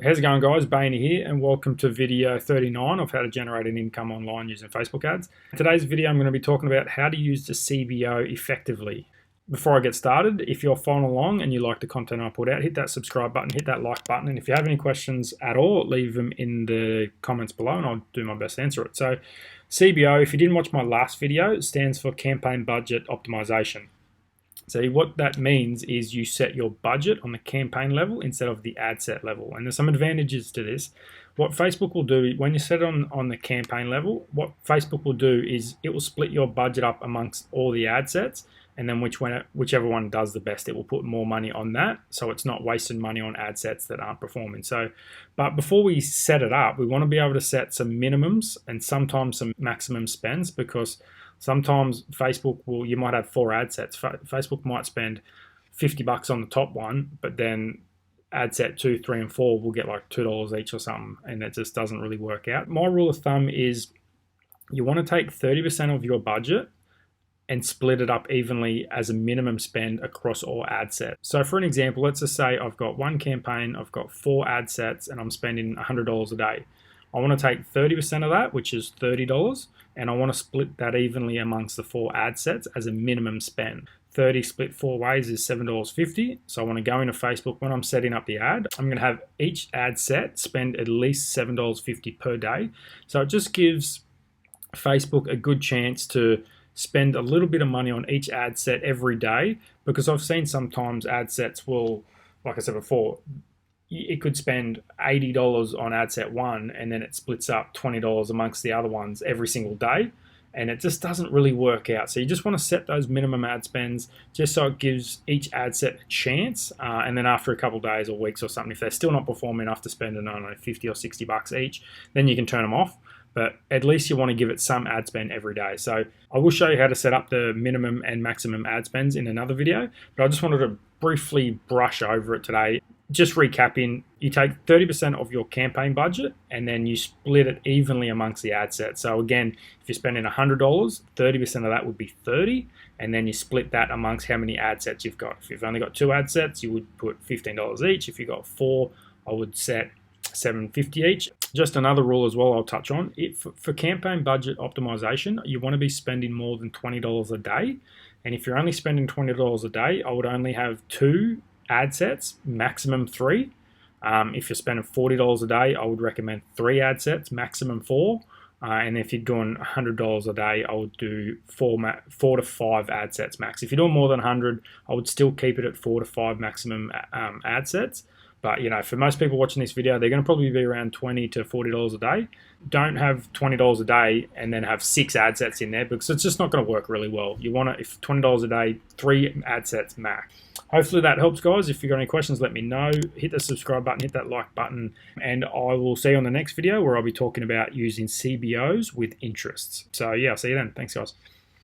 How's it going, guys? Bainey here, and welcome to video 39 of how to generate an income online using Facebook ads. In today's video, I'm going to be talking about how to use the CBO effectively. Before I get started, if you're following along and you like the content I put out, hit that subscribe button, hit that like button, and if you have any questions at all, leave them in the comments below and I'll do my best to answer it. So CBO, if you didn't watch my last video, stands for Campaign Budget Optimization. So what that means is you set your budget on the campaign level instead of the ad set level. And there's some advantages to this. What Facebook will do, when you set it on the campaign level, what Facebook will do is it will split your budget up amongst all the ad sets, and then whichever one does the best, it will put more money on that. So it's not wasting money on ad sets that aren't performing. But before we set it up, we want to be able to set some minimums and sometimes some maximum spends, because sometimes you might have 4 ad sets. Facebook might spend $50 on the top one, but then ad set 2, 3, and 4 will get like $2 each or something, and it just doesn't really work out. My rule of thumb is you want to take 30% of your budget and split it up evenly as a minimum spend across all ad sets. So for an example, let's just say I've got one campaign, I've got 4 ad sets, and I'm spending $100 a day. I want to take 30% of that, which is $30, and I want to split that evenly amongst the 4 ad sets as a minimum spend. 30 split 4 ways is $7.50. So I want to go into Facebook when I'm setting up the ad. I'm going to have each ad set spend at least $7.50 per day. So it just gives Facebook a good chance to spend a little bit of money on each ad set every day, because I've seen sometimes ad sets will, like I said before, it could spend $80 on ad set 1 and then it splits up $20 amongst the other ones every single day, and it just doesn't really work out. So you just want to set those minimum ad spends just so it gives each ad set a chance, and then after a couple of days or weeks or something, if they're still not performing enough to spend, I don't know, 50 or $60 each, then you can turn them off. But at least you want to give it some ad spend every day. So I will show you how to set up the minimum and maximum ad spends in another video, but I just wanted to briefly brush over it today. Just recapping, you take 30% of your campaign budget and then you split it evenly amongst the ad sets. So again, if you're spending $100, 30% of that would be $30, and then you split that amongst how many ad sets you've got. If you've only got 2 ad sets, you would put $15 each. If you've got 4, I would set $7.50 each. Just another rule as well I'll touch on. For campaign budget optimization, you want to be spending more than $20 a day. And if you're only spending $20 a day, I would only have 2 ad sets, maximum 3. If you're spending $40 a day, I would recommend 3 ad sets, maximum 4. And if you're doing $100 a day, I would do 4 to 5 ad sets max. If you're doing more than 100, I would still keep it at 4 to 5 maximum ad sets. But for most people watching this video, they're going to probably be around $20 to $40 a day. Don't have $20 a day and then have 6 ad sets in there, because it's just not going to work really well. You want to, if $20 a day, 3 ad sets max. Hopefully that helps, guys. If you've got any questions, let me know. Hit the subscribe button, hit that like button, and I will see you on the next video where I'll be talking about using CBOs with interests. So yeah, I'll see you then. Thanks, guys.